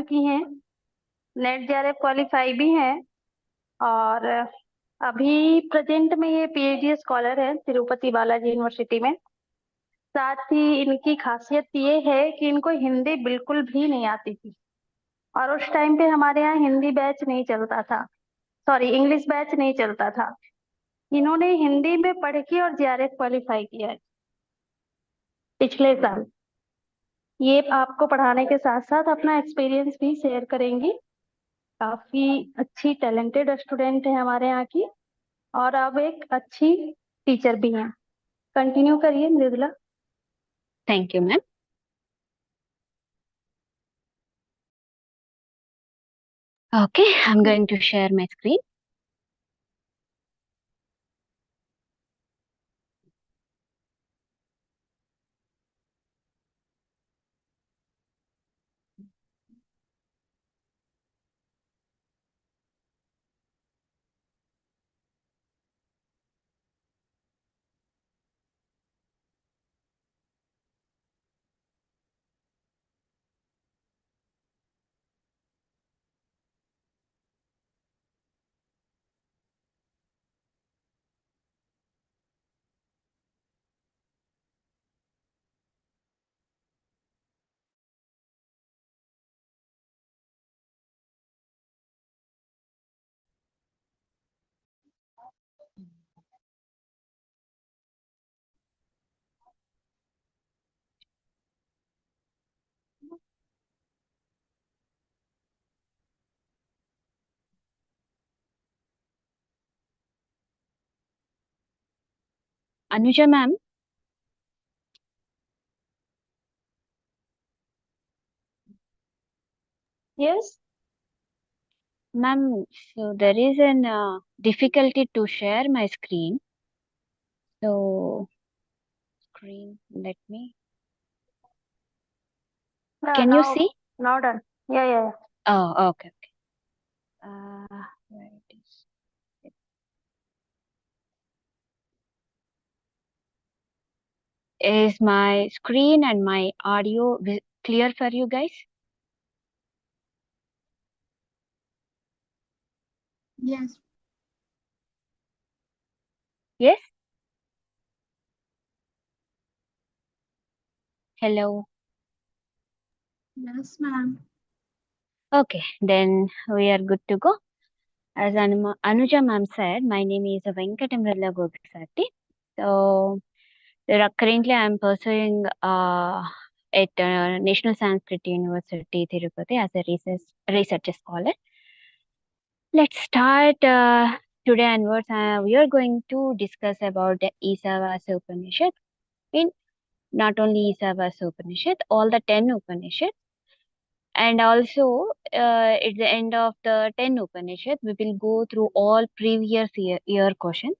चुकी हैं, net JRF qualify भी हैं और अभी प्रेजेंट में ये पीएचडी स्कॉलर है तिरुपति बालाजी यूनिवर्सिटी में। साथ ही इनकी खासियत ये है कि इनको हिंदी बिल्कुल भी नहीं आती थी और उस टाइम पे हमारे यहाँ हिंदी बैच नहीं चलता था, सॉरी इंग्लिश बैच नहीं चलता था। इन्होंने हिंदी में पढ़ के और जेआरएफ क्वालिफाई किया है पिछले साल। ये आपको पढ़ाने के साथ साथ अपना एक्सपीरियंस भी शेयर करेंगी। काफी अच्छी टैलेंटेड स्टूडेंट है हमारे यहाँ की और अब एक अच्छी टीचर भी हैं। कंटिन्यू करिए Mridula. Thank you, ma'am. Okay, I'm going to share my screen. Anuja, ma'am. Yes. Ma'am, so there is an difficulty to share my screen. So, let me. Can you see? Now done. Yeah. Oh, okay. Where it is? Is my screen and my audio clear for you guys? Yes. Yes? Hello? Yes, ma'am. Okay, then we are good to go. As Anuja ma'am said, my name is Venkatamrilla Gopisatti. So, currently I am pursuing at National Sanskrit University, Tirupati as a research scholar. Let's start today onwards. We are going to discuss about the Ishawashya Upanishad. In not only Ishawashya Upanishad, all the 10 Upanishads. And also, at the end of the 10 Upanishads, we will go through all previous year questions.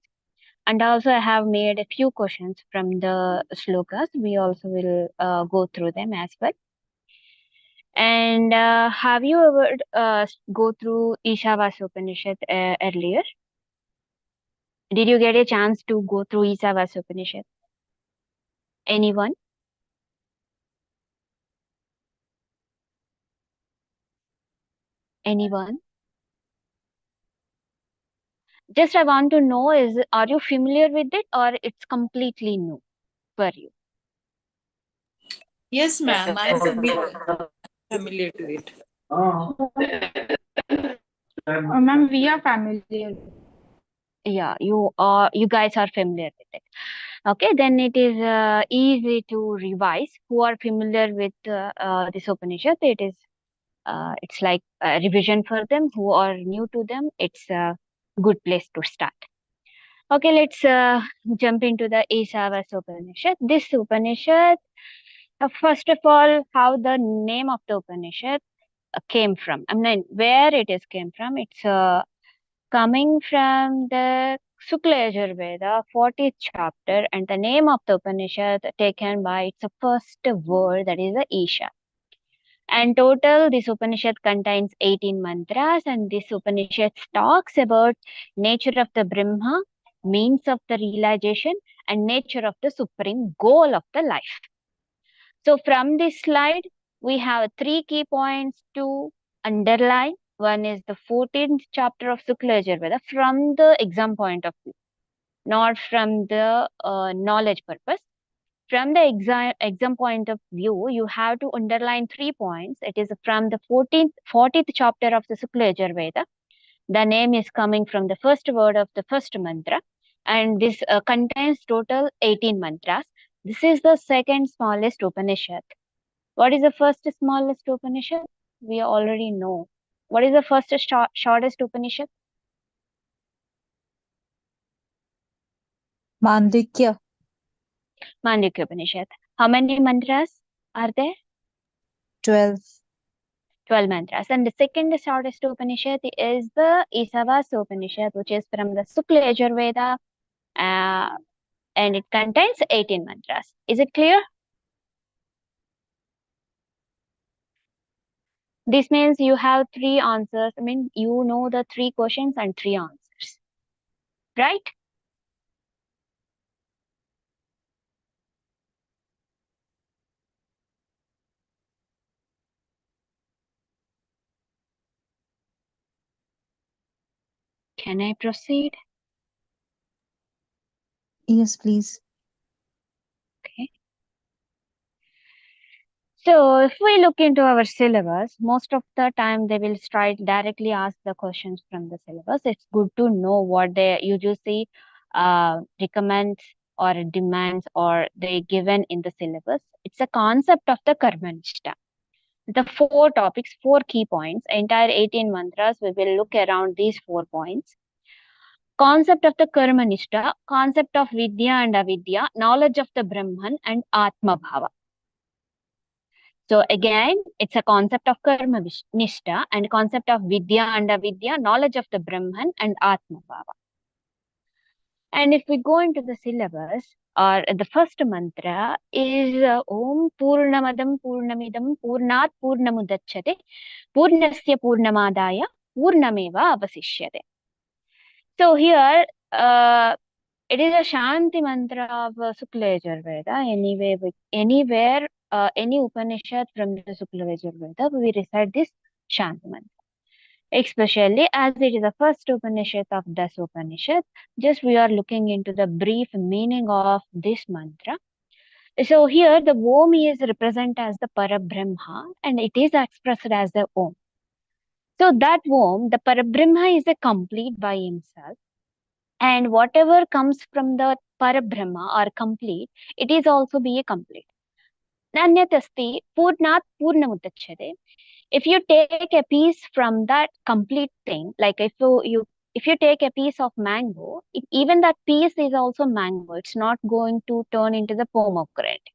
And also, I have made a few questions from the slokas. We also will go through them as well. And have you ever go through Ishawashya Upanishad earlier? Did you get a chance to go through Ishawashya Upanishad? Anyone? Anyone? Just I want to know are you familiar with it or it's completely new for you? Yes, ma'am. I'm familiar to it. Ma'am, we are familiar. Yeah, you guys are familiar with it. Okay, then it is easy to revise. Who are familiar with this Upanishad, it's like a revision for them. Who are new to them, it's a good place to start. Okay, let's jump into the Ishawashya Upanishad. This Upanishad, first of all, how the name of the Upanishad came from. I mean, where it is came from. It's coming from the Shukla Yajurveda, 40th chapter, and the name of the Upanishad taken by its first word, that is the Isha. And total, this Upanishad contains 18 mantras, and this Upanishad talks about nature of the Brahma, means of the realization, and nature of the supreme goal of the life. So from this slide, we have 3 key points to underline. One is the 14th chapter of Shukla Yajurveda from the exam point of view, not from the knowledge purpose. From the exam point of view, you have to underline 3 points. It is from the 40th chapter of the Shukla Yajurveda. The name is coming from the first word of the first mantra, and this contains total 18 mantras. This is the second smallest Upanishad. What is the first smallest Upanishad? We already know. What is the first shortest Upanishad? Mandukya. Mandukya Upanishad. How many mantras are there? 12. 12 mantras. And the second shortest Upanishad is the Ishawashya Upanishad, which is from the Shukla Yajurveda, and it contains 18 mantras. Is it clear? This means you have 3 answers. I mean, you know the 3 questions and 3 answers. Right? Can I proceed? Yes, please. Okay. So if we look into our syllabus, most of the time they will directly ask the questions from the syllabus. It's good to know what they UGC recommends or demands or they given in the syllabus. It's a concept of the karmanishta. The 4 topics, 4 key points, entire 18 mantras, we will look around these 4 points. Concept of the karmanishta, concept of vidya and avidya, knowledge of the Brahman and Atma Bhava. So again, it's a concept of karma nishta and concept of vidya and avidya, knowledge of the Brahman and Atma Bhava. And if we go into the syllabus, or the first mantra is Om Purnamadam Purnamidam Purnat Purnamudachyate Purnasya Purnamadaya Purnameva Avasishyate. So here, it is a Shanti mantra of Shukla Yajurveda. Anywhere, any Upanishad from the Shukla Yajurveda, we recite this Shanti mantra. Especially as it is the first Upanishad of Das Upanishad, just we are looking into the brief meaning of this mantra. So here the Om is represented as the Parabrahma and it is expressed as the Om. So that Om, the Parabrahma is a complete by himself. And whatever comes from the Parabrahma or complete, it is also be a complete. Nanyat asti Purnat Purnamudachyate. If you take a piece from that complete thing, like if you take a piece of mango, even that piece is also mango. It's not going to turn into the pomegranate.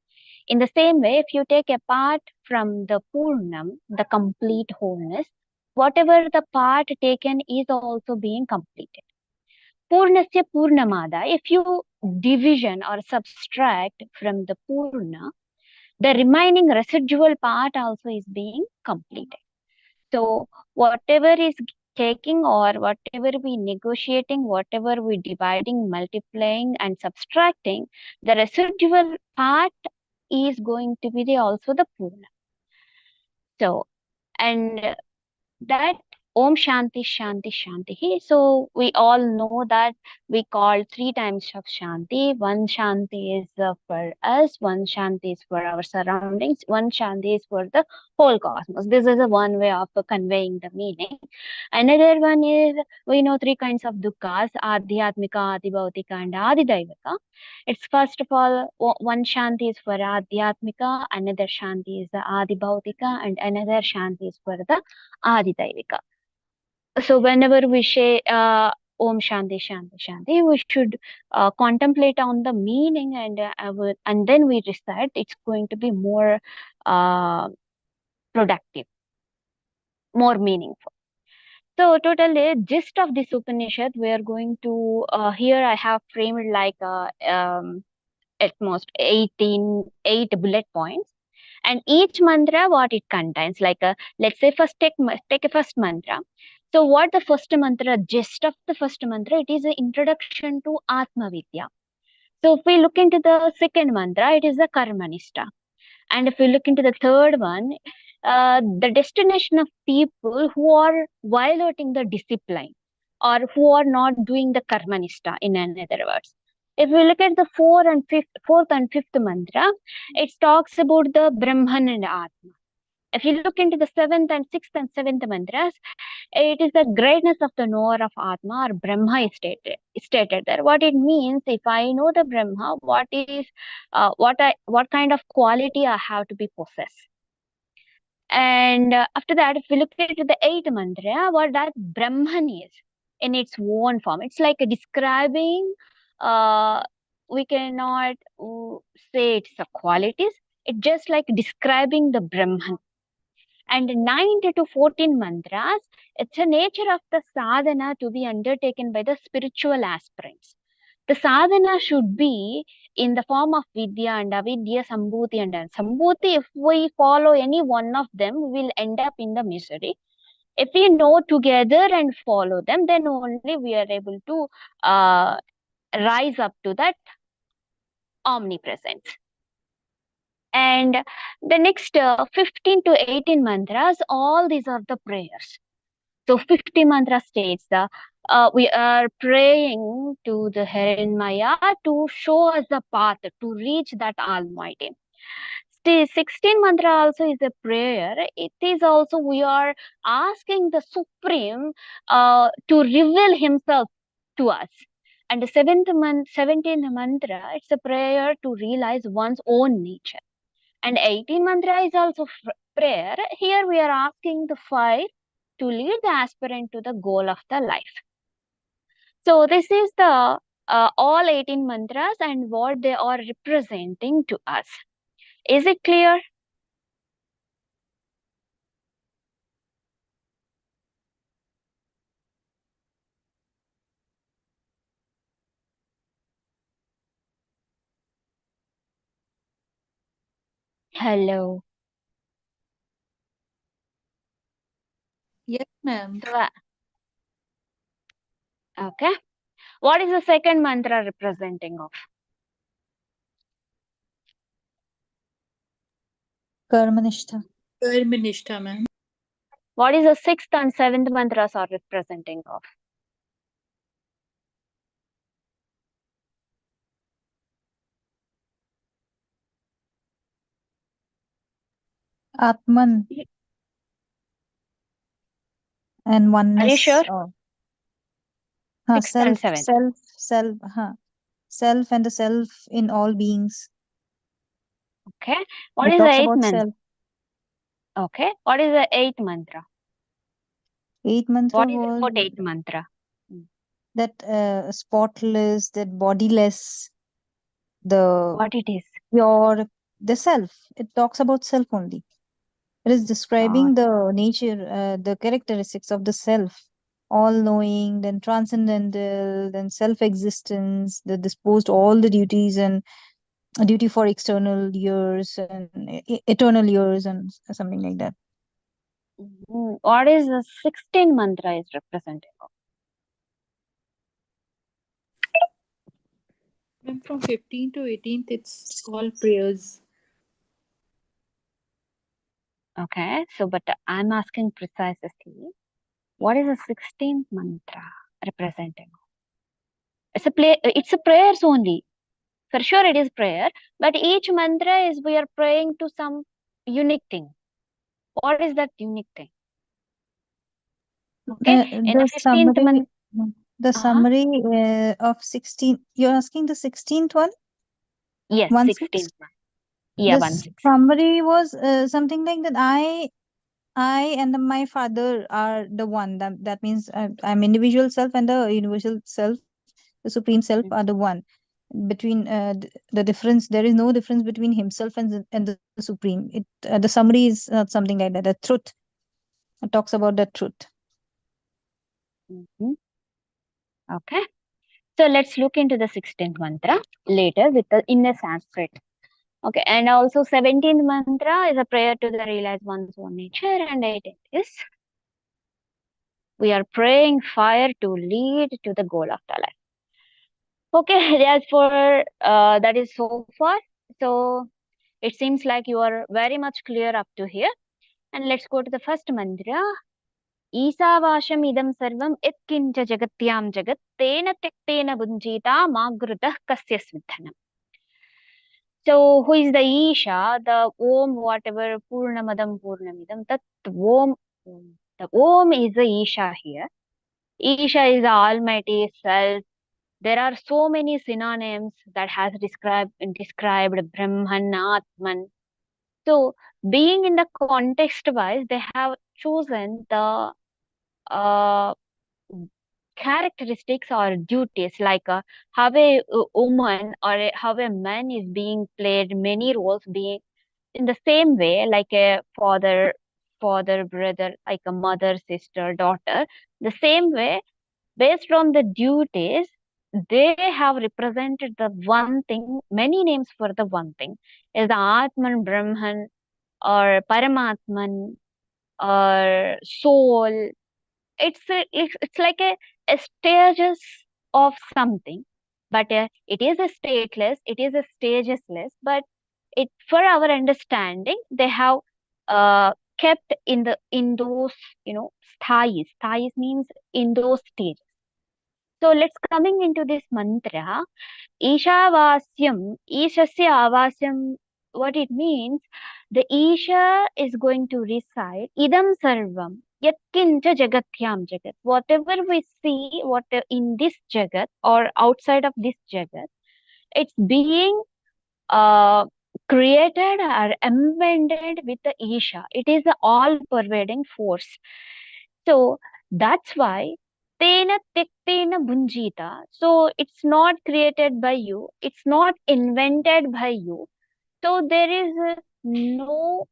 In the same way, if you take a part from the Purnam, the complete wholeness, whatever the part taken is also being completed. Purnasya Purnamada, if you division or subtract from the Purna, the remaining residual part also is being completed. So whatever is taking or whatever we negotiating, whatever we dividing, multiplying and subtracting, the residual part is going to be also the Purna. So, and that Om Shanti Shanti Shanti. So we all know that we call 3 times of Shanti. One Shanti is for us, one Shanti is for our surroundings, one Shanti is for the whole cosmos. This is a one way of conveying the meaning. Another one is, we know 3 kinds of dukkha: Adhyatmika, Adibhautika and Adidaivika. It's first of all, one Shanti is for Adhyatmika, another Shanti is the Adibhautika and another Shanti is for the Adidaivika. So whenever we say Om Shanti Shanti Shanti, we should contemplate on the meaning and then we recite. It's going to be more productive, more meaningful. So totally gist of this Upanishad, we are going to, here I have framed like at most 8 bullet points. And each mantra, what it contains, like let's say first take a first mantra. So what the first mantra, gist of the first mantra, it is an introduction to Atma Vidya. So if we look into the second mantra, it is the Karmanishta. And if we look into the third one, the destination of people who are violating the discipline or who are not doing the karmanishta, in other words. If we look at the fourth and fifth mantra, it talks about the Brahman and Atma. If you look into the sixth and seventh mantras, it is the greatness of the knower of Atma or Brahma is stated there. What it means, if I know the Brahma, what kind of quality I have to be possessed. And after that, if we look at the eighth mantra, what that Brahman is in its own form, it's like describing. We cannot say it's the qualities. It's just like describing the Brahman. And 9 to 14 mantras, it's a nature of the sadhana to be undertaken by the spiritual aspirants. The sadhana should be in the form of vidya and avidya, sambhuti and sambhuti. If we follow any one of them, we will end up in the misery. If we know together and follow them, then only we are able to rise up to that omnipresence. And the next 15 to 18 mantras, all these are the prayers. So 50 mantra states that we are praying to the Hiranmaya to show us the path to reach that Almighty. 16 mantra also is a prayer. It is also we are asking the Supreme to reveal Himself to us. And the 17th mantra, it's a prayer to realize one's own nature. And 18 mantra is also prayer. Here we are asking the fire to lead the aspirant to the goal of the life. So this is the all 18 mantras and what they are representing to us. Is it clear? Hello. Yes, ma'am. So, okay. What is the second mantra representing of? Karmanishta. Karmanishta, ma'am. What is the sixth and seventh mantras are representing of? Atman. And oneness. Are you sure? Sixth and seventh. Self and the self in all beings. Okay. What It is the talks eighth about mantra? self. Okay. What is the eighth mantra? Eighth mantra What is was about eighth mantra? that spotless, that bodiless, the What it is? pure, the self. It talks about self only. It is describing the nature, the characteristics of the self, all knowing, then transcendental, then self existence, that disposed all the duties and a duty for external years and eternal years and something like that. What is the 16 mantra is representing of? Ma'am, from 15 to 18th, it's all prayers. Okay, so but I'm asking precisely, what is the 16th mantra representing? It's a prayers only. For sure it is prayer, but each mantra is we are praying to some unique thing. What is that unique thing? Okay, in the 15th mantra. The summary of 16, you're asking the 16th one? Yes, 16? 16th one. Yeah, The 16. summary was something like that. I and my father are the one. That means I'm individual self and the universal self, the supreme self are the one. Between the difference, there is no difference between himself and the supreme. It the summary is something like that. The truth. It talks about the truth. Okay, so let's look into the 16th mantra later with the inner Sanskrit. Okay, and also 17th mantra is a prayer to the realize one's own nature, and it is we are praying fire to lead to the goal of the life. Okay, that's for that is so far. So it seems like you are very much clear up to here. And let's go to the first mantra. Isavasham idam sarvam etkincha jagatyam jagat tena tektena bunjita magruta kasya svithanam. So, who is the Isha? The Om, whatever, Purnamadam, Purnamidam, that Om, the Om is the Isha here. Isha is the Almighty Self. There are so many synonyms that has described Brahman, Atman. So, being in the context wise, they have chosen the characteristics or duties, like how a woman or how a man is being played many roles, being in the same way, like a father, brother, like a mother, sister, daughter. The same way, based on the duties, they have represented the one thing, many names for the one thing, is the Atman, Brahman, or Paramatman, or soul. It's like a stages of something, but it is a stateless, it is a stagesless, but it, for our understanding, they have kept in those, sthayis means in those stages. So let's coming into this mantra. Ishavasyam, Ishasya Avasyam, what it means, the Isha is going to reside, idam sarvam, yatkincha jagathyam jagat. Whatever we see, what in this jagat or outside of this jagat, it's being uh, created or embedded with the Isha. It is the all-pervading force. So that's why Tena Tektena Bunjita. So it's not created by you, it's not invented by you. So there is no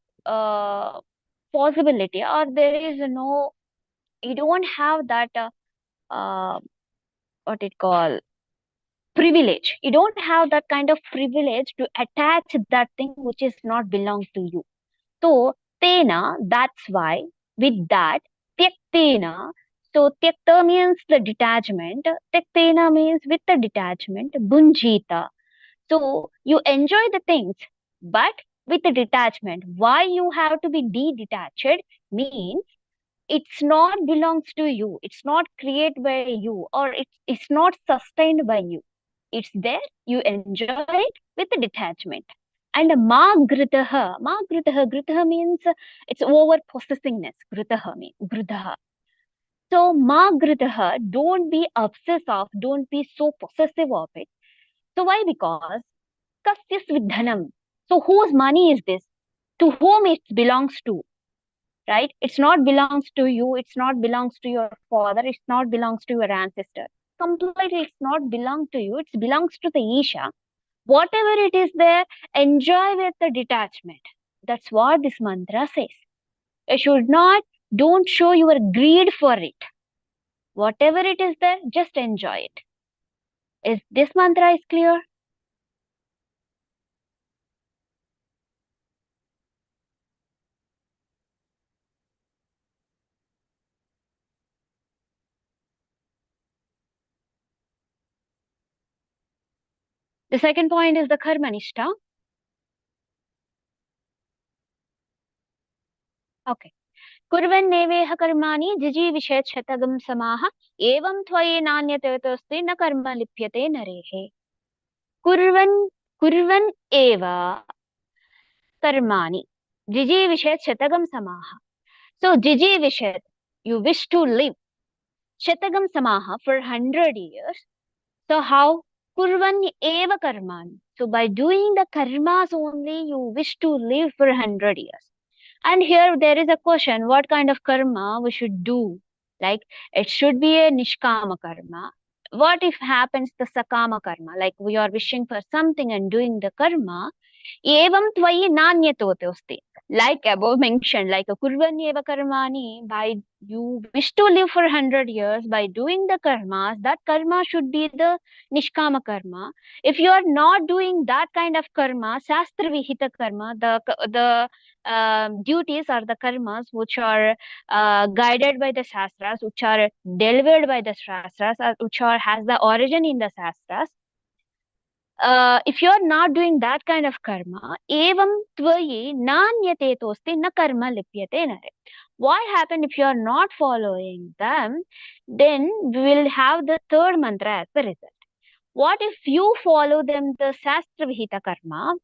possibility, or there is no, you don't have that what it call, privilege. You don't have that kind of privilege to attach that thing which is not belong to you. So Tena, that's why, with that, Tyaktena. So Tyakta means the detachment. Tyaktena means with the detachment. Bunjita. So you enjoy the things, but with the detachment. Why you have to be detached means it's not belongs to you. It's not created by you, or it's not sustained by you. It's there. You enjoy it with the detachment. And gritaha means it's over possessingness. Gritaha means gritaha. So gritaha, don't be obsessed of, don't be so possessive of it. So why? Because kasya svidhanam. So whose money is this? To whom it belongs to? Right? It's not belongs to you. It's not belongs to your father. It's not belongs to your ancestor. Completely, it's not belong to you. It belongs to the Isha. Whatever it is there, enjoy with the detachment. That's what this mantra says. You should not, don't show your greed for it. Whatever it is there, just enjoy it. Is this mantra is clear? The second point is the karma nishtha. Okay. कुर्वन्नेवेह कर्माणि जिजीविषेत् शतगं समाः एवं त्वयि नान्यतोऽस्ति न कर्म लिप्यते नरेः. कुर्वन् एव कर्माणि जिजीविषेत् शतगं समाः. So jijivishet, you wish to live shatagam samaha for 100 years. So how? Kurvan eva karman. So by doing the karmas only, you wish to live for 100 years. And here there is a question, what kind of karma we should do? Like it should be a nishkama karma. What if happens the sakama karma? Like we are wishing for something and doing the karma. Evam tvayi nanyatote osti. Like above mentioned, like a kurvanyeva karmani, by you wish to live for 100 years, by doing the karmas, that karma should be the nishkama karma. If you are not doing that kind of karma, shastra vihita karma, the duties or the karmas which are guided by the shastras, which are delivered by the shastras, or which are has the origin in the shastras, if you are not doing that kind of karma, evam tvayi nanyate tosti na karma lipyate nare. What happen if you are not following them? Then we will have the third mantra as the result. What if you follow them, the Shastra Vihita karma?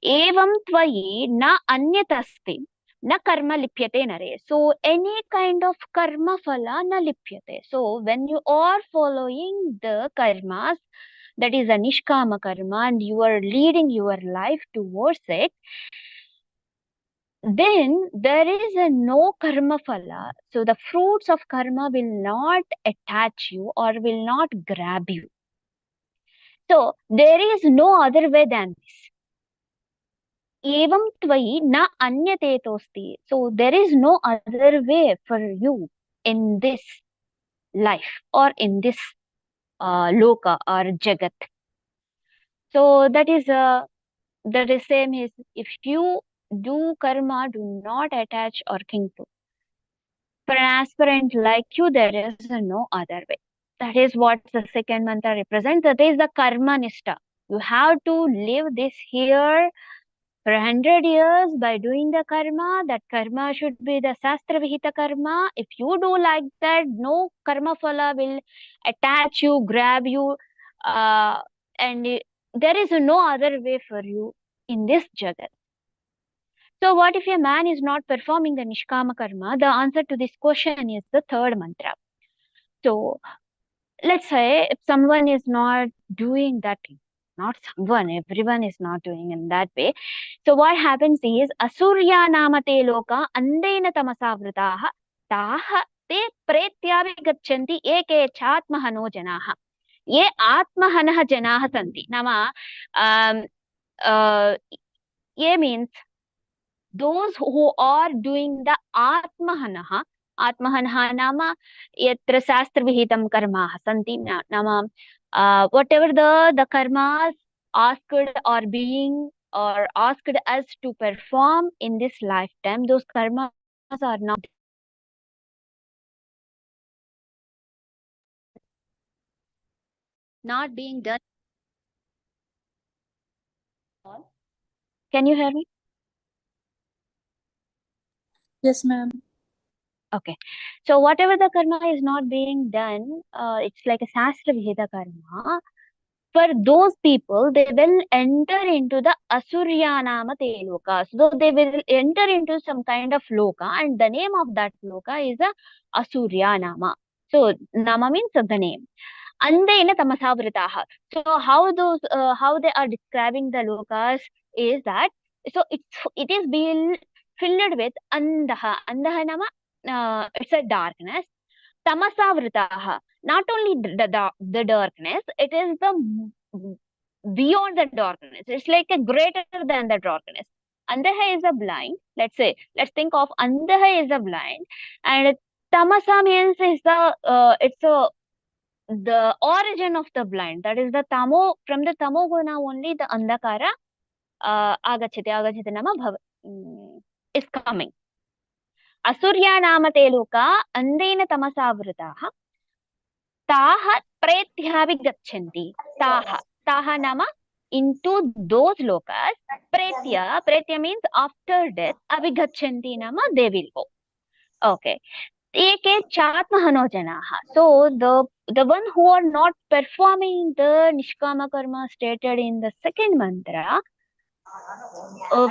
Evam tvayi na anyatasti na karma lipyate nare. So any kind of karma phala na lipyate. So when you are following the karmas, that is a nishkama karma, and you are leading your life towards it, then there is a no karma phala. So the fruits of karma will not attach you or will not grab you. So there is no other way than this. Evam tvayi na anyate tosti. So there is no other way for you in this life or in this loka or jagat. So that is same is, if you do karma, do not attach or cling to. For an aspirant like you, there is no other way. That is what the second mantra represents. That is the karma nishta. You have to live this here for 100 years by doing the karma. That karma should be the Shastra Vihita karma. If you do like that, no karma phala will attach you, grab you, and there is no other way for you in this jagat. So what if a man is not performing the nishkama karma? The answer to this question is the third mantra. So let's say if someone is not doing that, not someone, everyone is not doing in that way. So what happens is asurya namate loka andena tamasavritaha taha te pretyavi gachanti eke chatmahano janaha. Ye atmahanah janaha santi. Nama ye means those who are doing the atmahanaha nama yatra shastra vihitam karma santi nama whatever the karmas asked or being or asked us to perform in this lifetime, those karmas are not being done. Can you hear me? Yes, ma'am. Okay. So whatever the karma is not being done, it's like a Shastra Vihita karma. For those people, they will enter into the Asuryanama Loka. So they will enter into some kind of loka, and the name of that loka is a Asuryanama. So Nama means the name. Andena Tamasavritaha. So how they are describing the lokas is that, so it is being filled with Andaha. Andaha Nama, it's a darkness. Tamasavritaha. Not only the darkness, it is the beyond the darkness. It's like a greater than the darkness. Andaha is a blind. Let's think of Andaha is a blind, and Tamasa means is the origin of the blind. That is the tamo. From the tamo guna only the andakara agachati nama is coming. Asurya namate loka andena tamasavritah taha pretyhavi gachanti. Taha nama into those lokas. Pretya means after death. Avigachanti nama they will go. Okay. Eke chatmahano janaha. So the one who are not performing the nishkama karma stated in the second mantra,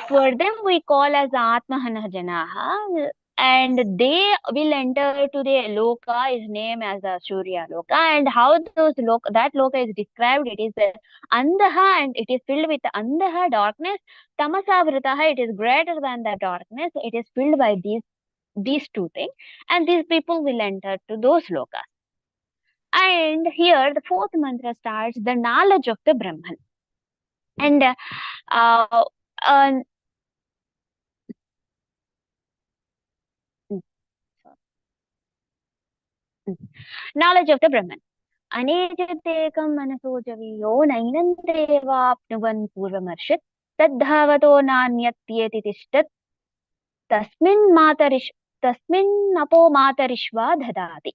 for them we call as atmahana janaha, and they will enter to the loka is named as a Surya loka. And how that loka is described, it is the andaha, and it is filled with andaha, darkness. Tamasavritaha, it is greater than the darkness. It is filled by these two things, and these people will enter to those lokas. And here the fourth mantra starts the knowledge of the Brahman. And knowledge of the Brahman. Anejatekam manasojaviyo nainandevapnuvan purvamarshit tadhavato nanyatiyeti tishtat tasmin apo matarishva dhadati.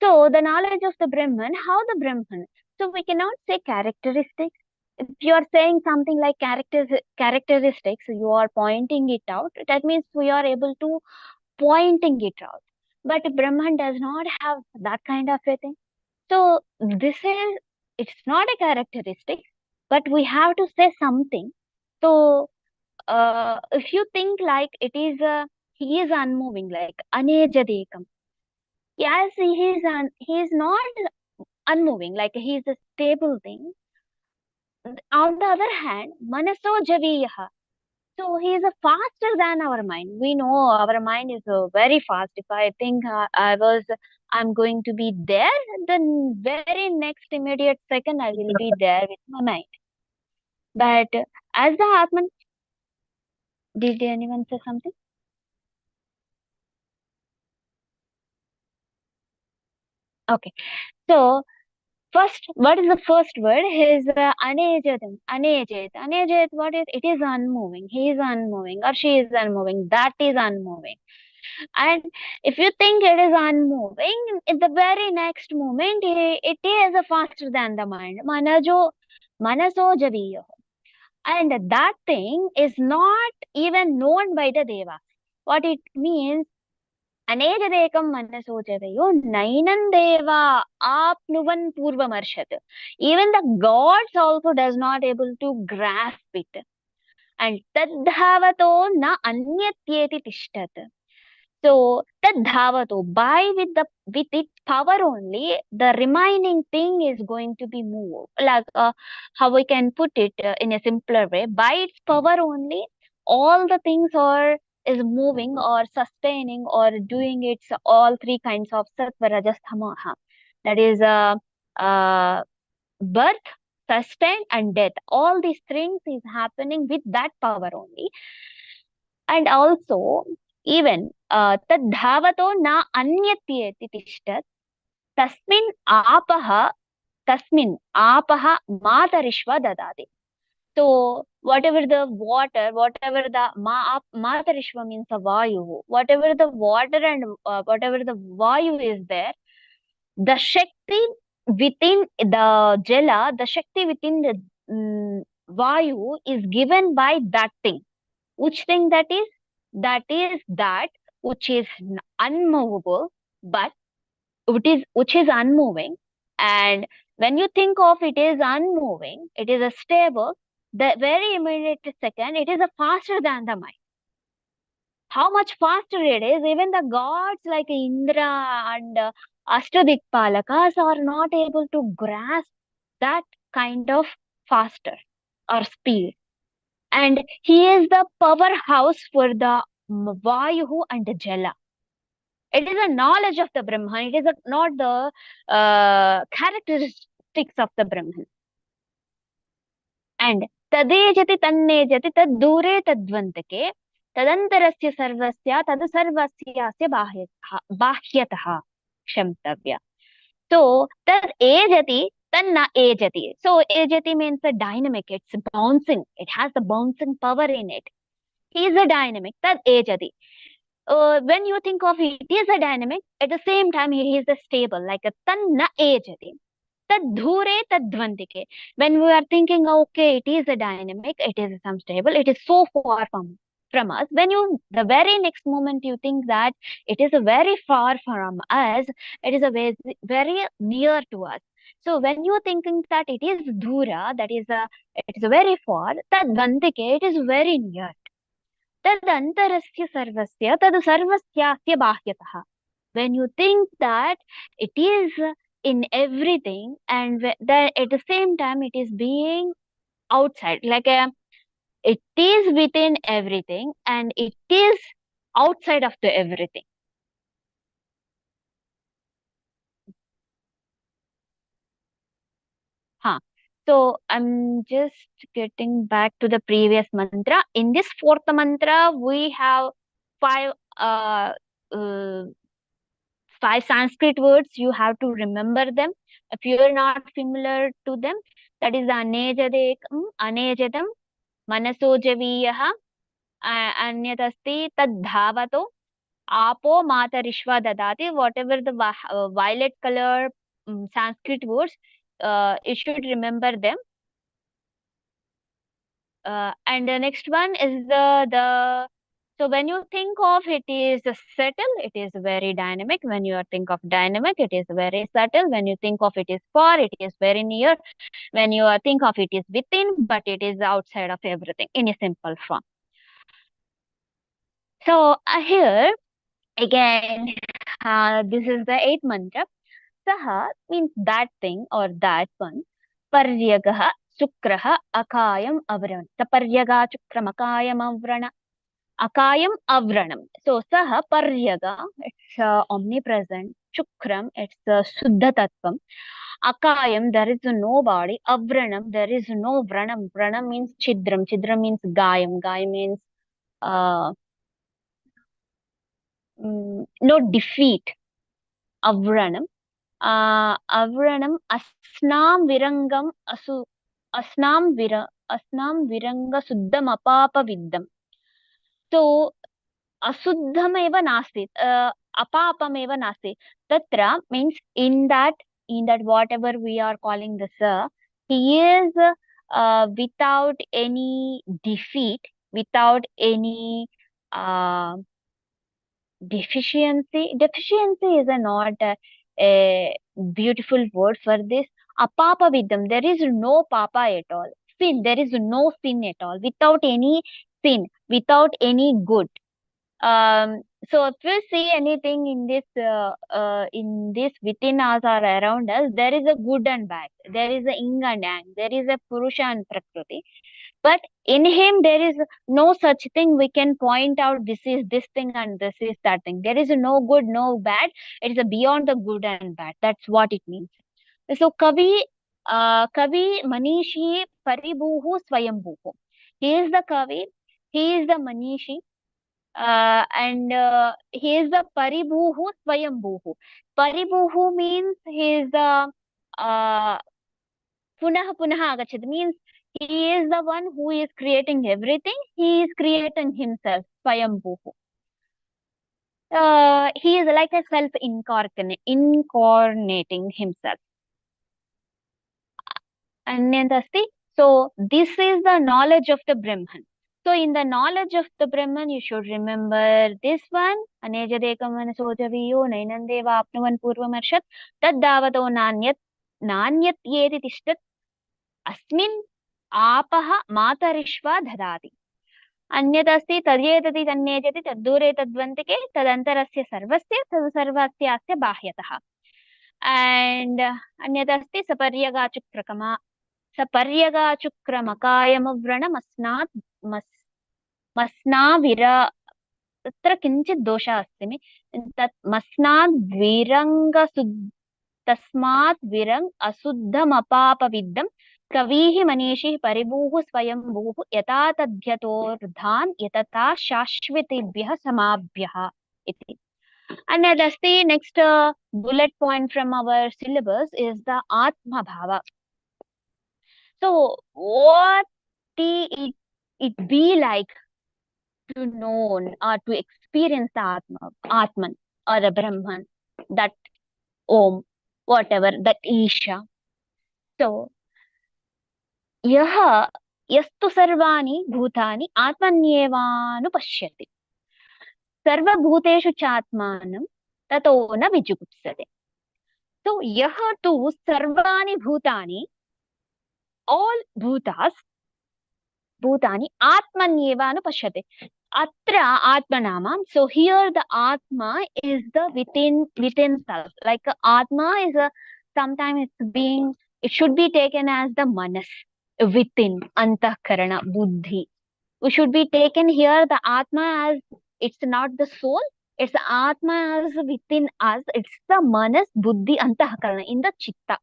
So the knowledge of the Brahman, how the Brahman? So we cannot say characteristics. if you are saying something like characteristics, you are pointing it out. That means we are able to pointing it out. But Brahman does not have that kind of a thing. So it's not a characteristic, but we have to say something. So if you think like it is he is unmoving, like anejadekam. Yes, he is not unmoving, like he is a stable thing. On the other hand, manaso javiyah. So he is faster than our mind. We know our mind is very fast. If I think I'm going to be there, then very next immediate second I will be there with my mind. But as the Atman, did anyone say something? Okay. So first, what is the first word? His anejatam, anejat. Anejat, what is? It is unmoving. He is unmoving, or she is unmoving. That is unmoving. And if you think it is unmoving, in the very next moment, it is faster than the mind. Manaso javiyo. And that thing is not even known by the Deva. What it means, Anejadekam manaso javiyo, Nainan Deva apnuvan purvamarshad. Even the gods also does not able to grasp it. And tadhavato na anyatyeti tishtat. So that dhavato, by with its power only, the remaining thing is going to be moved. Like how we can put it in a simpler way, by its power only, all the things is moving or sustaining or doing its all three kinds of sattva, rajas, tamaha. That is birth, sustain, and death. All these things is happening with that power only. And also, even tadhavato na anyatyeti tishtat tasmin apaha matarishva dadati. So whatever the water, whatever the matarishva means a vayu, whatever the water and whatever the vayu is there, the shakti within the jala, the shakti within the vayu is given by that thing. Which thing that is? That is that which is unmovable, but which is unmoving. And when you think of it is unmoving, it is a stable, the very immediate second, it is a faster than the mind. How much faster it is, even the gods like Indra and Ashtadikpalakas are not able to grasp that kind of faster or speed. And he is the powerhouse for the Vayu and the Jala. It is a knowledge of the Brahman. It is not the characteristics of the Brahman. And tadejati tannejati tad dure tadvantake tadantarasya sarvasya tad sarvasyasya bahyataha kshamtavya. So tad ejati tanna ejati. So ejati means a dynamic. It's bouncing. It has the bouncing power in it. He is a dynamic. Tad ejati. When you think of it is a dynamic, at the same time he is a stable, like a tanna ejati. Tad dhure tadvantike. When we are thinking, okay, it is a dynamic, it is some stable, it is so far from us. When the very next moment you think that it is a very far from us, it is a very, very near to us. So when you are thinking that it is dhura, that is it is very far, tadvantike, it is very near. Tadantarasya sarvasya tad sarvasyasya bahyatah. When you think that it is in everything and that at the same time it is being outside, like it is within everything and it is outside of the everything. So I'm just getting back to the previous mantra. In this fourth mantra, we have five uh, Sanskrit words. You have to remember them. If you are not familiar to them, that is anejadekam, anejadam, manasojaviyah, anyatasti tadhavato, apo matarishva dadati. Whatever the violet color Sanskrit words, you should remember them. And the next one is the so when you think of it is subtle, it is very dynamic. When you think of dynamic, it is very subtle. When you think of it is far, it is very near. When you think of it is within, but it is outside of everything in a simple form. So here again, this is the 8th mantra. Saha means that thing or that one. Paryagah Sukraha Akayam Avran. The Paryaga Chukram Akayam Avrana. Akayam Avranam. So Saha Paryaga, it's omnipresent. Chukram, it's Suddha Tattvam. Akayam, there is no body. Avranam, there is no Vranam. Vranam means Chidram. Chidram means Gayam. Gayam means uh, no defeat. Avranam. Avranam asnam virangam asnam viranga suddham apapa viddam. So asuddham eva nasti, apapam eva nasti. Tatra means in that whatever we are calling the sir, he is without any defeat, without any uh, deficiency. Deficiency is not a beautiful word for this. Apapa vidam, there is no papa at all. Sin, there is no sin at all. Without any sin, without any good. So if we see anything in this within us or around us, there is a good and bad. There is a yin and yang. There is a purusha and prakriti. But in him, there is no such thing we can point out this is this thing and this is that thing. There is no good, no bad. It is a beyond the good and bad. That's what it means. So Kavi Manishi Paribuhu Swayambhuhu. He is the Kavi, he is the Manishi, and he is the Paribhuhu Swayambhuhu. Paribhuhu means he is the Punah Punah Agachat, means he is the one who is creating everything. He is creating himself, Swayambhuhu. He is like a incarnating himself. Anyandasti. So this is the knowledge of the Brahman. So in the knowledge of the Brahman, you should remember this one. Anejadekam manasojaviyo nainandeva apnuvan purvamarshad tad davato nanyat yeti tishtat asmin apaha matarishva dhadati. Anyadasti tadyetati tanyetati taddure tadvantike tadantarasya sarvasya sarvasya asya bahyataha. And anyadasti saparyaga chukrakama Saparyaga Chukramakayamavranam Masnavira Tatra Kinchit Dosha Astimi Tat Masnad Viranga Tasmat Virang Asuddham Apapa Viddam Kavihi Manishi Paribuhu Swayambhuhu Yata Tadhyatordhan Yatata Shashvitibhya Samabhyaha iti. And that's the next bullet point from our syllabus is the Atma Bhava. So what it be like to know or to experience the Atman or the Brahman, that Om, whatever, that Isha. So yaha yastu sarvani bhutani atmanyevanu sarva bhuteshu chatmanam tato na vijugupsate. So yaha tu sarvani bhutani, all bhutas Bhutani Atmanyeva Pashyate. Atra Atmanama. So here the Atma is the within self. Like Atma is sometimes it should be taken as the manas, within, Antakarana, Buddhi. We should be taken here the Atma as it's not the soul, it's the Atma as within us, it's the manas, Buddhi, Antakarana, in the Chitta.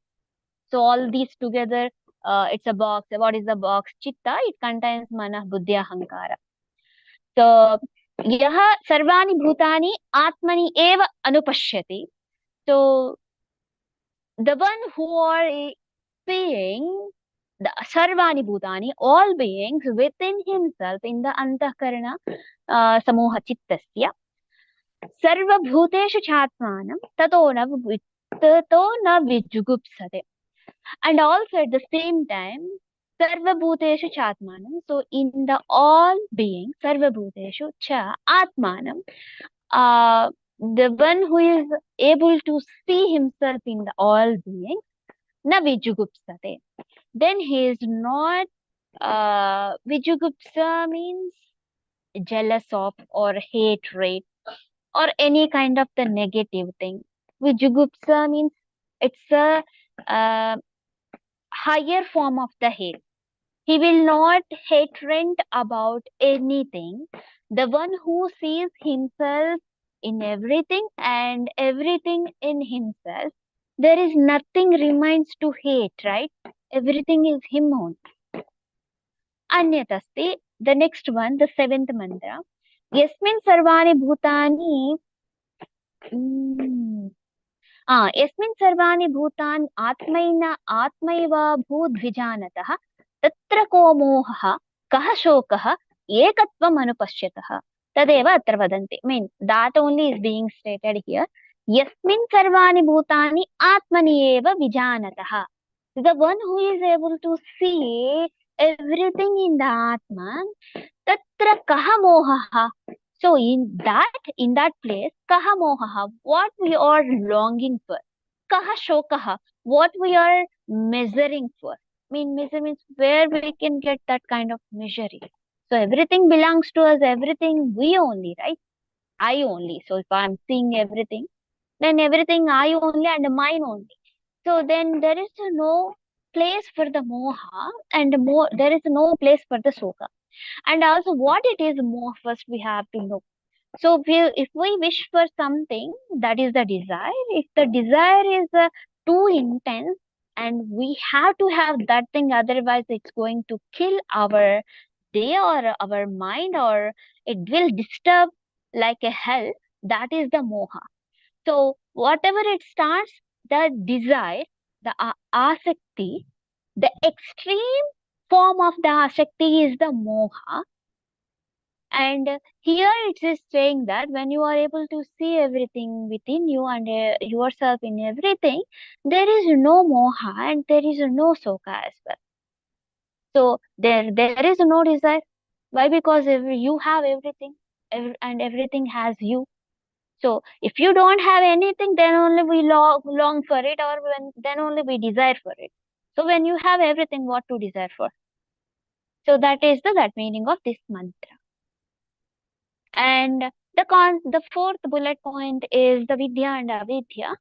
So all these together, it's a box. What is the box? Chitta. It contains mana, buddhi, ahankara. So yaha sarvani bhutani atmani eva anupashyati. So the one who are seeing the sarvani bhutani, all beings within himself in the antakarana samoha chittasya. Sarva bhuteshu chatmanam tato na vijugupsate. And also at the same time, Sarvabhuteshu Chatmanam. So in the all being, Sarvabhuteshu Cha Atmanam, the one who is able to see himself in the all being, na Vijugupsate. Then he is not, Vijugupsa means jealous of or hatred or any kind of the negative thing. Vijugupsa means it's a higher form of the hate. He will not hatred about anything. The one who sees himself in everything and everything in himself, there is nothing remains to hate, right? Everything is him only. Anyatasti, the next one, the seventh mantra. Yasmin sarvani bhutani. यस्मिन् सर्वाणि भूतानि आत्मैव भूद्विजानतः तत्र को मोहः कः शोकः एकत्वम् अनुपश्यतः तदेव अत्र वदन्ति mean that only is being stated here. यस्मिन् सर्वाणि भूतानि आत्मनि एव विजानतः, the one who is able to see everything in the atma, tatra kaha mohaha. So in that place, kaha mohaha, what we are longing for, kaha shokaha, what we are measuring for. Measure means where we can get that kind of measuring. So everything belongs to us, everything we only, right? I only. So if I'm seeing everything, then everything I only and mine only. So then there is no place for the moha and there is no place for the soka. And also what it is more, first we have to know. So if we wish for something, that is the desire. If the desire is too intense and we have to have that thing, otherwise it's going to kill our day or our mind, or it will disturb like a hell, that is the moha. So whatever it starts, the desire, the asakti, the extreme form of the asakti is the moha. And here it is saying that when you are able to see everything within you and yourself in everything, there is no moha and there is no soka as well. So there is no desire. Why? Because you have everything and everything has you. So if you don't have anything, then only we long for it, or then only we desire for it. So when you have everything, what to desire for? So that is that meaning of this mantra. And the fourth bullet point is the vidya and avidya.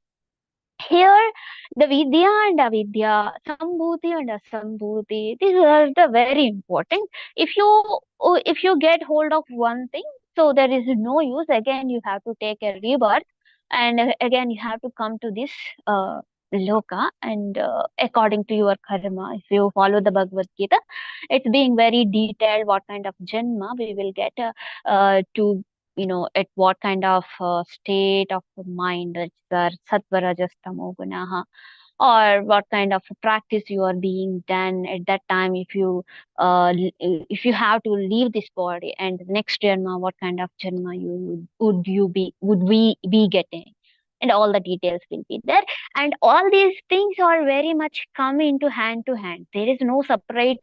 Here, the vidya and avidya, sambhuti and asambhuti, these are the very important. If you get hold of one thing, so there is no use. Again, you have to take a rebirth, and again you have to come to this loka, and according to your karma, if you follow the Bhagavad Gita, it's being very detailed what kind of janma we will get to, at what kind of state of mind, sattva, rajas, tamo gunaha, or what kind of practice you are being done at that time. If you have to leave this body, and next janma, what kind of janma would we be getting, and all the details will be there. And all these things are very much come into hand to hand. There is no separate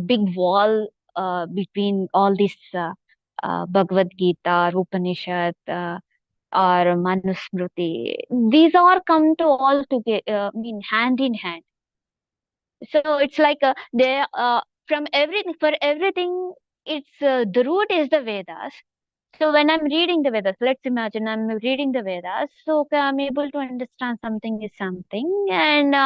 big wall between all this Bhagavad Gita, Upanishad, or Manusmriti. These all come to all together, hand in hand. So it's like they from everything, for everything, it's the root is the Vedas. So when I'm reading the Vedas, let's imagine I'm reading the Vedas, so okay, I'm able to understand something is something, and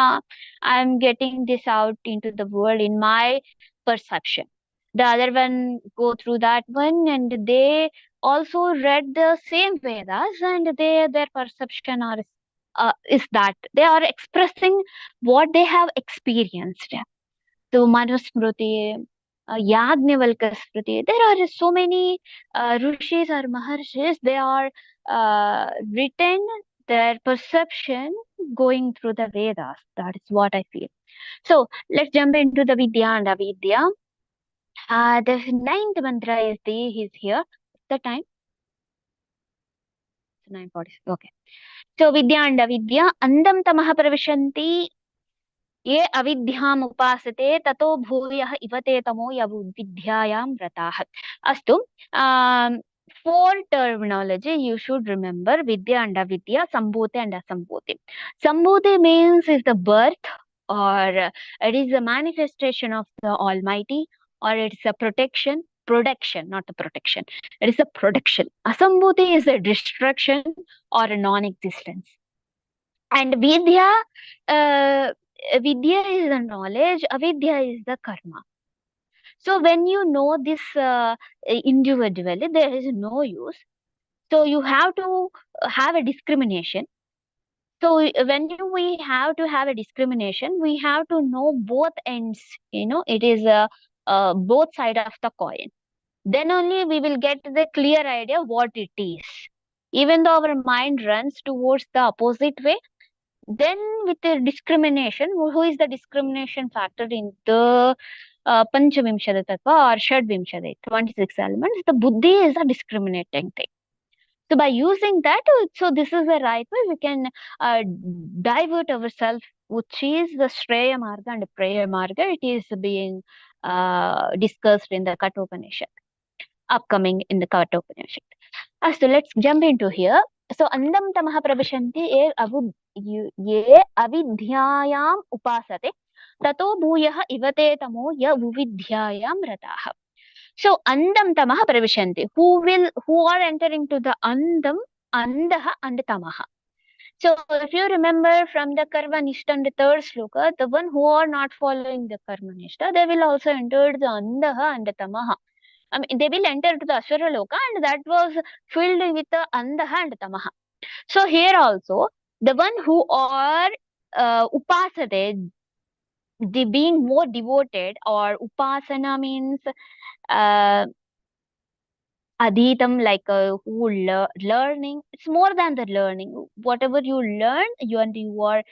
I'm getting this out into the world in my perception. The other one go through that one, and they also read the same Vedas, and their perception is that they are expressing what they have experienced. So Manusmriti, Yagnavalkya Smriti, there are so many rishis or maharshis, they are written their perception going through the Vedas. That is what I feel. So let's jump into the Vidya and Avidya. The ninth mantra is here. The time? 9:40. Okay. So Vidya and Avidya, andam tamaha pravishanti ये अविद्याम् उपासते ततो भूयः इव ते तमो विद्यायां रताः. अस्तु, for terminology you should remember vidya and avidya, sambhuti and asambhuti. Sambhuti means is the birth, or it is a manifestation of the Almighty, or it's a production, not the protection. It is a production. Asambhuti is a destruction or a non-existence. And vidya is the knowledge, avidya is the karma. So when you know this individually, there is no use. So you have to have a discrimination. So we have to have a discrimination, we have to know both ends. It is both side of the coin. Then only we will get the clear idea what it is. Even though our mind runs towards the opposite way, then with the discrimination, who is the discrimination factor in the Panchavimshada Tattva or Shadvimshada, 26 elements, the Buddhi is a discriminating thing. So by using that, so this is the right way we can divert ourselves, which is the Shreya Marga and Preya Marga. It is being discussed in the Kathopanishad, upcoming in the Kathopanishad. So let's jump into here. So andam tamah pravishanti ye avidyayam upasate tato bhuyah ivate tamo ya uvidyayam rataha. So andam tamah pravishanti, who are entering to the andam, andaha and tamaha. So if you remember from the karma nishta and the third sloka, the one who are not following the karma nishta, they will also enter the andaha and the tamaha. I mean, they will enter to the Asura Loka, and that was filled with the Andaha and Tamaha. So here also, the one who are upasate, the being more devoted, or upasana means adhitam, like who learning. It's more than the learning. Whatever you learn, you are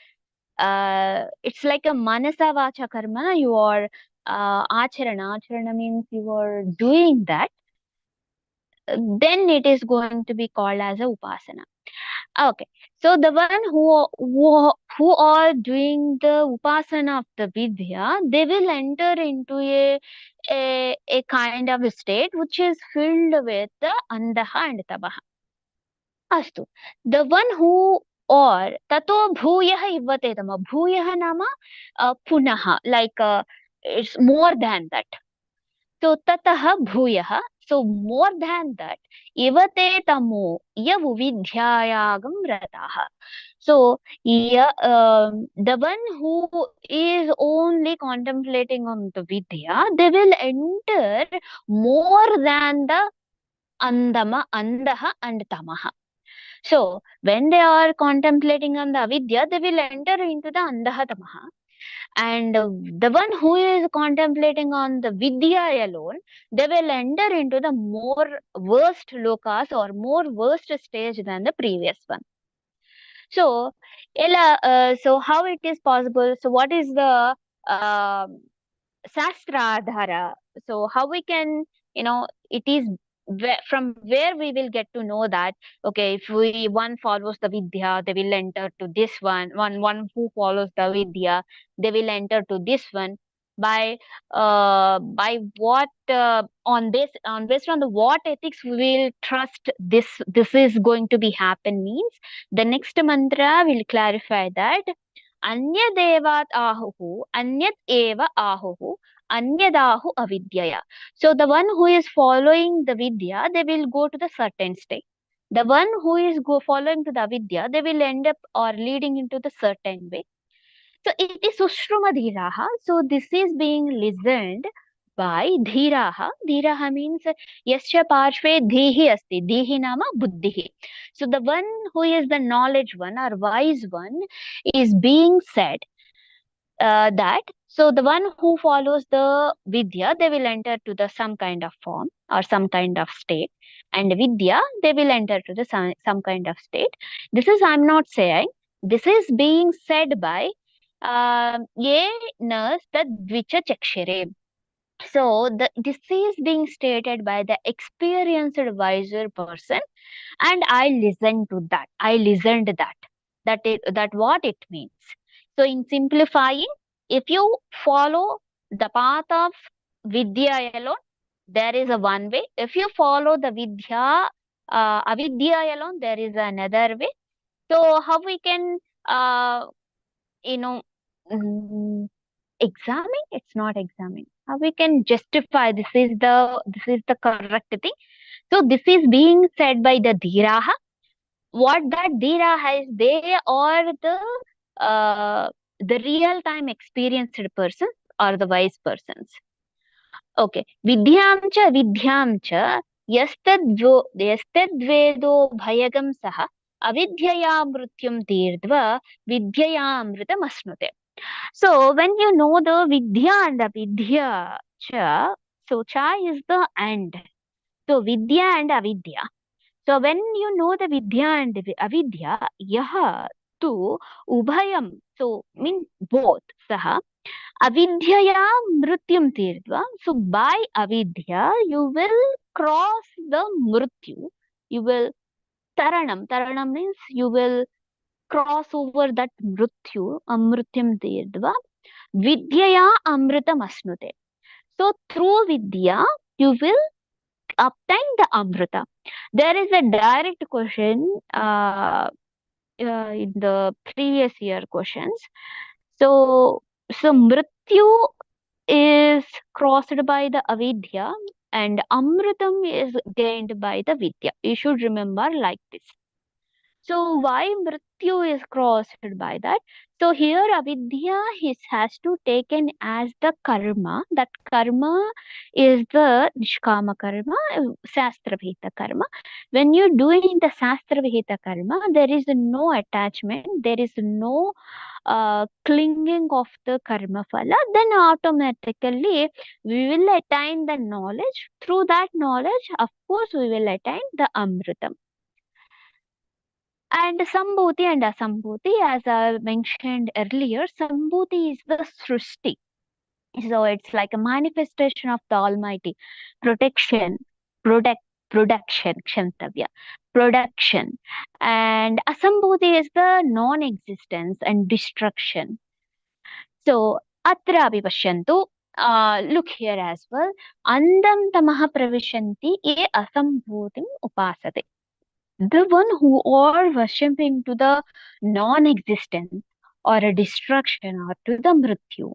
it's like a manasa vacha karma. You are acharana. Acharana means you are doing that. Then it is going to be called as a upasana. Okay, so the one who are doing the upasana of the vidya, they will enter into a kind of a state which is filled with the andaha and tabaha. Astu, the one who or tato bhuyah ivate tama. Bhuyah nama punaha, like it's more than that. So tataha bhuyah, so more than that, ivate tamo yavuvidhyayagam rataha. So the one who is only contemplating on the vidya, they will enter more than the andaha and tamaha. So when they are contemplating on the avidya, they will enter into the andaha tamaha. And the one who is contemplating on the vidya alone, they will enter into the more worst lokas or more worst stage than the previous one. So, so how it is possible? So what is the Sastra Adhara? So how we can, it is from where we will get to know that, okay, if one follows the Vidya, they will enter to this one who follows the Vidya, they will enter to this one. By what based on the what ethics we will trust this is going to be happen means the next mantra will clarify that Anyadevat ahuhu, anyat eva ahuhu, anyadahu avidyaya. So the one who is following the vidya, they will go to the certain state. The one who is following to the avidya, they will end up or leading into the certain way. So it is sushruma dhiraha. So this is being listened by dhiraha. Dhiraha means yasya parshve dhihi asti. Dhihi nama buddhihi. So the one who is the knowledge one or wise one is being said that. So the one who follows the vidya, they will enter to the some kind of form or some kind of state. And vidya, they will enter to the some kind of state. This is, I'm not saying, this is being said by ye nas tad vicha chakshire. So this is being stated by the experienced wiser person, and I listened to that. I listened that what it means. So in simplifying, If you follow the path of Vidya alone, there is a one way. If you follow the Vidya, Avidya alone, there is another way. So how we can, you know, examine? It's not examine. How we can justify this is the correct thing. So this is being said by the Dhiraha. What that Dhiraha is, they are the real time experienced persons or the wise persons. Okay. Vidyam cha yastadvedo bhayagam saha avidyaya mrutyum tirtva vidyaya amritam asnute. So when you know the Vidya and Avidya cha, so cha is the end. So Vidya and Avidya. So when you know the Vidya and Avidya, yaha tu ubhayam. So means both. Saha avidyaya mrutyum tirtva. So by avidya you will cross the mrutyu. You will taranam. Taranam means you will cross over that mrutyu. Amrutyam tirtva. Vidyaya amritam asnute. So through vidya you will obtain the amrita. There is a direct question in the previous year questions. So mrityu is crossed by the avidya and amritam is gained by the vidya. You should remember like this. So why mrityu is crossed by that? So here avidya has to taken as the karma. That karma is the nishkama karma, shastra vihita karma. When you're doing the shastra vihita karma, there is no attachment, there is no clinging of the karma phala. Then automatically we will attain the knowledge. Through that knowledge, of course, we will attain the amritam. And Sambhuti and Asambhuti, as I mentioned earlier, Sambhuti is the Srushti. So it's like a manifestation of the Almighty. Protection, production, Kshantavya, production. And Asambhuti is the non-existence and destruction. So, Atra Vipashyantu, look here as well. Andam tamaha pravishanti e asambhutim upasate. The one who are worshipping to the non-existence or a destruction or to the mrityu.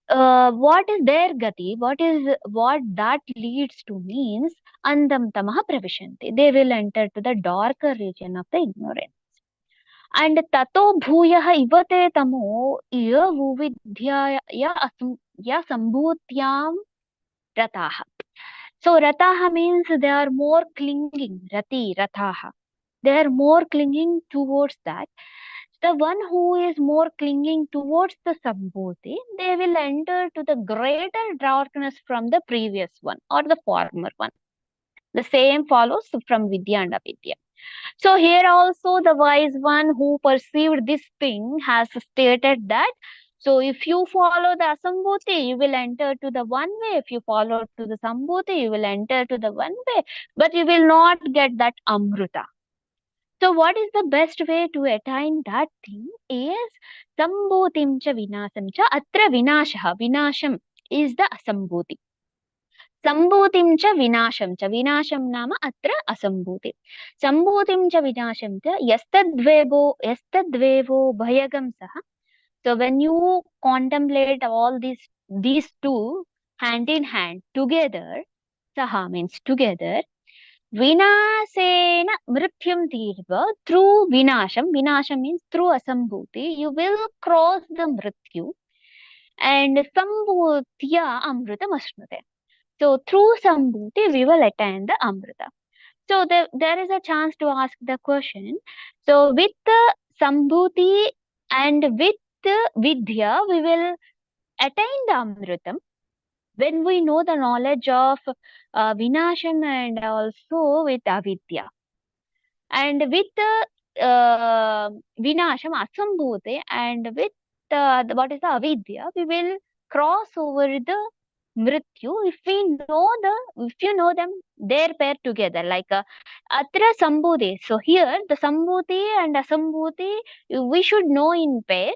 What is their gati? What that leads to means andam tamaha pravishanti. They will enter to the darker region of the ignorance. And tato bhuyah ivate tamo ya vuvidhya ya sambhutyam rataha. So rataha means they are more clinging, rataha. They are more clinging towards that. The one who is more clinging towards the sambhuti, they will enter to the greater darkness from the previous one or the former one. The same follows from vidya and avidya. So here also the wise one who perceived this thing has stated that, so if you follow the asambhuti, you will enter to the one way. If you follow to the sambhuti, you will enter to the one way, but you will not get that amruta. So what is the best way to attain that thing is sambhutim cha vinasam cha. Atra vinashaha. Vinasham is the asambhuti. Sambhutim cha vinasham cha. Vinasham nama atra asambhuti. Sambhutim cha vinasham cha yastadvevo bhayagam saha. So when you contemplate all these two hand in hand together, saha means together, vinasena mrityum tirva, through vinasham means through asambhuti, you will cross the mrityu, and sambhutya amritam asnute. So through sambhuti, we will attain the amrita. So there is a chance to ask the question. So with the sambhuti and with the vidya, we will attain the amritam. When we know the knowledge of vinasham and also with avidya. And with vinasham asambhute and with what is the avidya, we will cross over the mrityu if you know them, their pair together, like atra sambhuti. So here the sambhuti and asambhuti we should know in pair.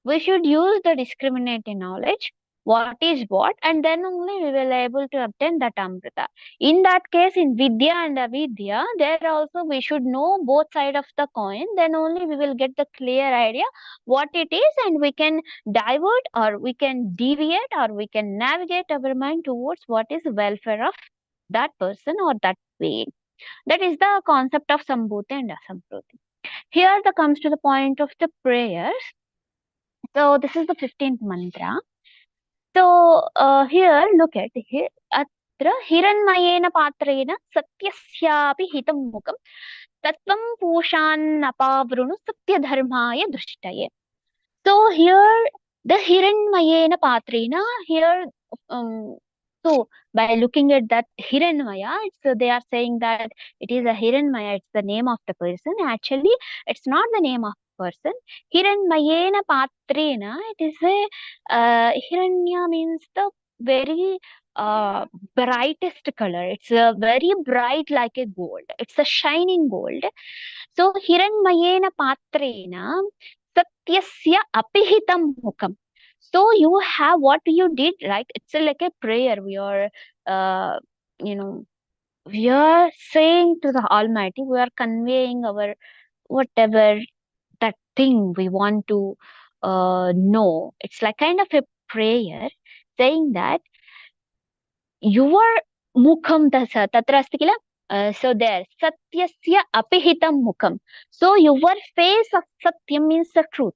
We should use the discriminating knowledge, what is what, and then only we will able to obtain that Amrita. In that case, in Vidya and Avidya, there also we should know both sides of the coin, then only we will get the clear idea what it is, and we can divert or we can deviate or we can navigate our mind towards what is welfare of that person or that being. That is the concept of Sambhuti and Asambhuti. Here the comes to the point of the prayers. So this is the 15th mantra. So here look at here. Atra hiranmayena patrena satyasyapi hitam mukam tatvam pushan apavrunu satyadharmaya drishtaye. So here the hiranmayena patrena here so by looking at that Hiranmaya, they are saying that it is a Hiranmaya, it's the name of the person. Actually, it's not the name of person. Hiranmayena patrena, it is a Hiranya means the very brightest color. It's a very bright like a gold. It's a shining gold. So Hiranmayena patrena satyasya apihitam mukam. So you have what you did, right? It's like a prayer. We are, you know, we are saying to the Almighty, we are conveying our whatever that thing we want to know. It's like kind of a prayer saying that your mukham tatra asti kila. So there, satyasya apihitam mukham. So your face of satyam means the truth.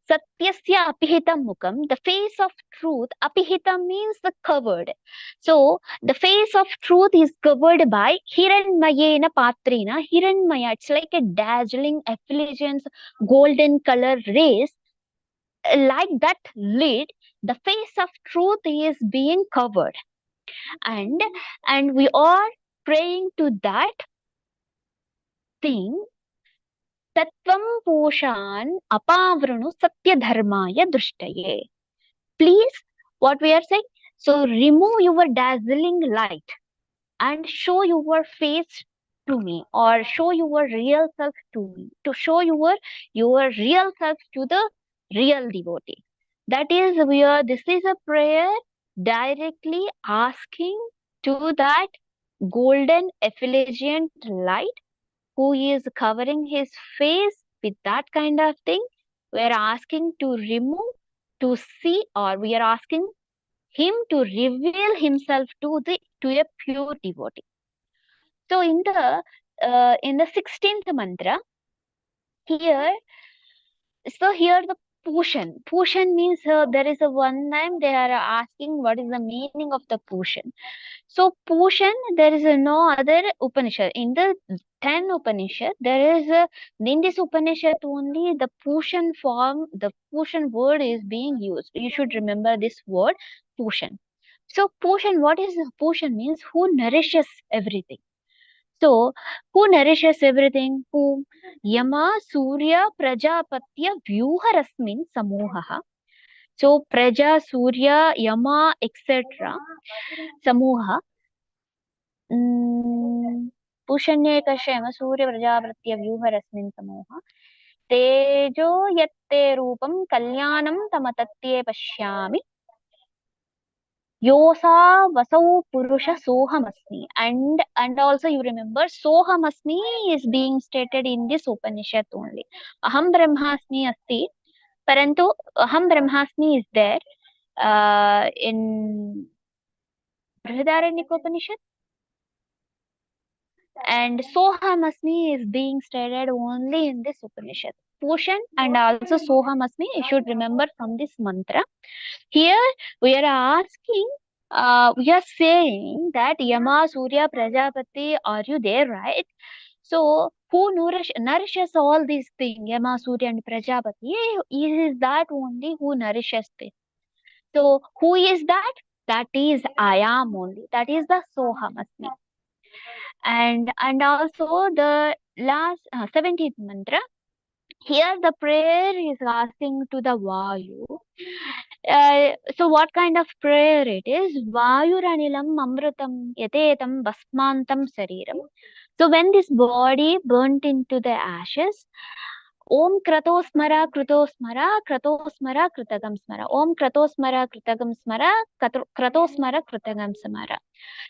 Satyasya apihitam mukham, the face of truth. Apihitam means the covered. So the face of truth is covered by hiranmayena patrina. Hiranmaya, it's like a dazzling effulgence, golden color rays. Like that lid, the face of truth is being covered. And we are praying to that thing. Tattvam poshan apavrunu satyadharmaya drishtaye. Please, what we are saying? So remove your dazzling light and show your face to me, or show your real self to me, to show your real self to the real devotee. That is where this is a prayer directly asking to that golden effulgent light who is covering his face with that kind of thing. We are asking to remove, to see, or we are asking him to reveal himself to a pure devotee. So in the 16th mantra, here the Pushan means there is a one time they are asking what is the meaning of the Pushan. So Pushan, there is no other Upanishad. In the 10 Upanishad, there is in this Upanishad only the Pushan form, the Pushan word is being used. You should remember this word, Pushan. So Pushan, what is Pushan means? Who nourishes everything. So, who nourishes everything? Who? Yama, Surya, Prajapatya, Vyuharasmin, Samohaha. So, Praja, Surya, Yama, etc. Samoha. Pushanyekashema, Surya, Prajapatya, Vyuharasmin, Samoha. Tejo yatte rupam kalyanam tamatatye pashyami. Yosa vasau purusha sohamasmi. And also you remember sohamasmi is being stated in this Upanishad only. Aham brahmasmi asti, parantu aham brahmasmi is there in Brihadaranyaka Upanishad, and sohamasmi is being stated only in this Upanishad. Pushan and also sohamasmi you should remember from this mantra. Here we are asking, we are saying that Yama, Surya, Prajapati, are you there, right? So who nourishes all these things? Yama, Surya and Prajapati. Is that only who nourishes this? So who is that? That is I am only. That is the Sohamasmi. And also the last 17th mantra. Here the prayer is asking to the Vayu. So what kind of prayer it is? Vayuranilam amrutam yatetam basmantam sariram. So when this body burnt into the ashes, Om krato smara, kruto smara, krato smara, krutagam smara. Om krato smara, krutagam smara, krato smara, krutagam smara.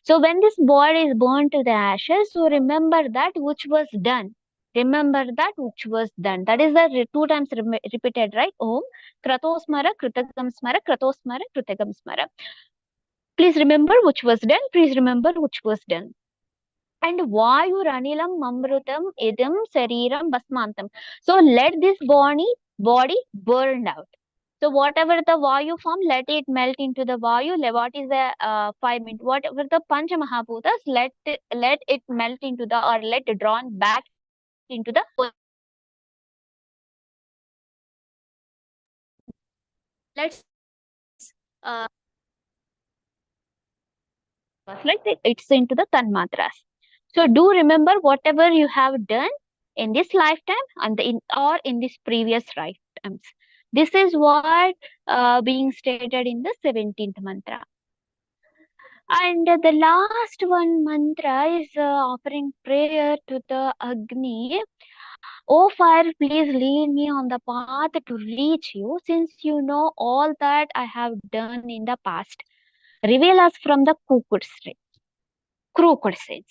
So when this body is burned to the ashes, so remember that which was done. Remember that which was done. That is the two times repeated, right? Om krato smara, krutagam smara, krato smara, krutagam smara. Please remember which was done. Please remember which was done. And Vayu Ranilam Mamrutam Idam Sariram Basmantam. So let this body burn out. So whatever the Vayu form, let it melt into the Vayu. What is the 5 minutes? Whatever the Pancha Mahabhutas, let it melt into the, or let it drawn back into the. Let's like it's into the Tanmatras. So do remember whatever you have done in this lifetime and or in this previous lifetimes. This is what being stated in the 17th mantra. And the last one mantra is offering prayer to the Agni. Oh fire, please lead me on the path to reach you, since you know all that I have done in the past. Reveal us from the crooked sins.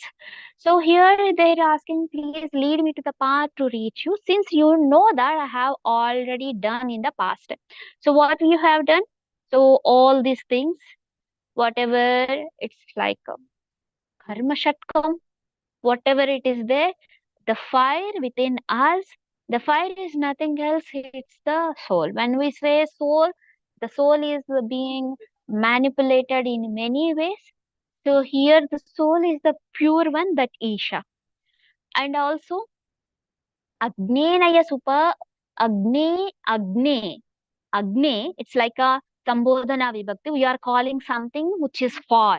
So here they're asking, please lead me to the path to reach you, since you know that I have already done in the past. So what you have done? So all these things, whatever it's like karma shatkam, whatever it is there, the fire within us, the fire is nothing else, it's the soul. When we say soul, the soul is being manipulated in many ways. So here the soul is the pure one, that Isha. And also Agnenaya Supa, Agne, it's like a Sambodhana Vibhakti. We are calling something which is for.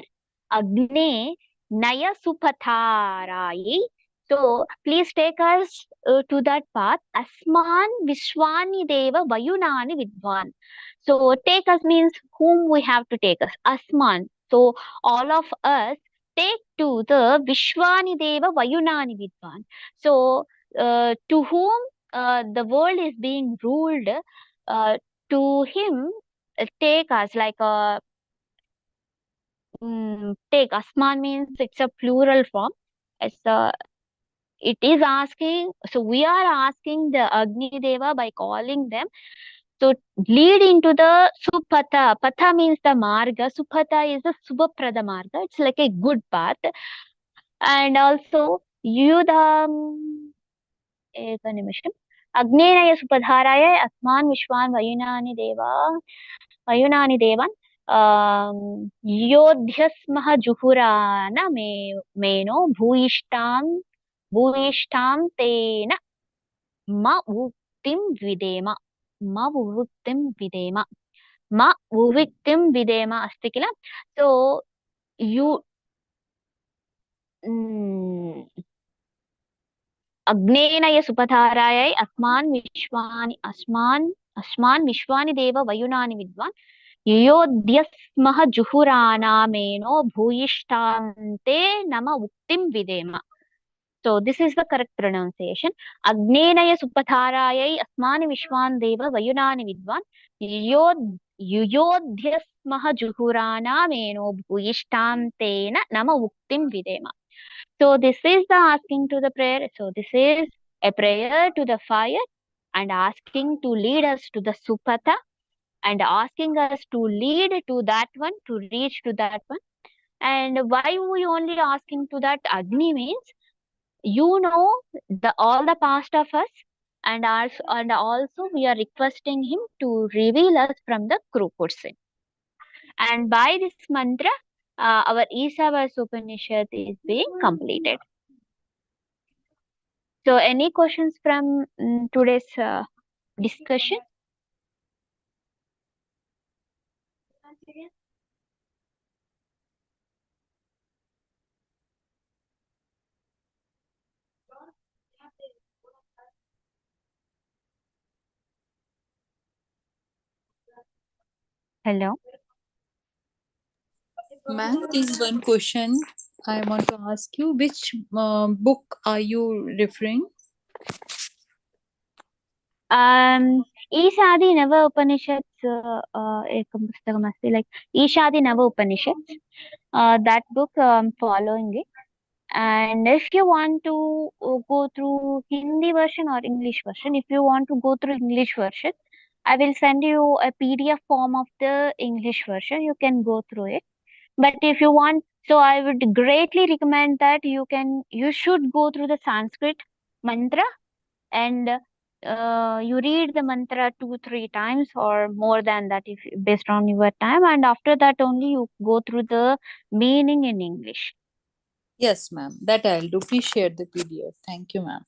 Agne Naya Supatharai. So please take us to that path. Asman Vishwani Deva Vayunani Vidvan. So take us means whom we have to take us. Asman. So all of us take to the Vishwani Deva Vayunani Vidvan. So to whom the world is being ruled, to him take us, like take. Asman means it's a plural form. It is asking, so we are asking the Agni Deva by calling them. So lead into the Supatha. Patha means the Marga. Supatha is the Subhaprada Marga. It's like a good path. And also Yudham Ekanimishan. Agnenaya Supadharaya Asman Vishwan Vayunani Devan Yodhyasmaha Juhurana Meno Bhuishtam Tena Ma Vuktim Videma. Ma Vuktim Videma. Ma Vuktim Videma asti kila. So you Agnenaya Supatharaya Asman Vishwani Deva Vayunani Vidvan Yodhyasmaha Juhurana Meno Bhuishtante Nama Uktim Videma. So this is the correct pronunciation. Agnenaya Supatharaya Asmani Vishwan Deva Vayunani Vidvan Yodhyasmaha Juhurana Meno Bhuishtante Nama Uktim Videma. So this is the asking to the prayer. So this is a prayer to the fire and asking to lead us to the Supata and asking us to lead to that one, to reach to that one. And why we only asking to that Agni means, you know all the past of us, and also we are requesting him to reveal us from the crooked sin. And by this mantra, our Ishawashya Upanishad is being completed. So any questions from today's discussion? Hello. Ma'am, there's one question I want to ask you. Which book are you referring? ईशादि नव उपनिषत्स एकं पुस्तकमस्ति like ईशादि नव उपनिषत्स. That book I'm following it. And if you want to go through Hindi version or English version, if you want to go through English version, I will send you a PDF form of the English version. You can go through it. But if you want, so I would greatly recommend that you should go through the Sanskrit mantra, and you read the mantra 2-3 times or more than that, if based on your time, and after that only you go through the meaning in English. Yes, ma'am. That I'll do. Please share the PDF. Thank you, ma'am.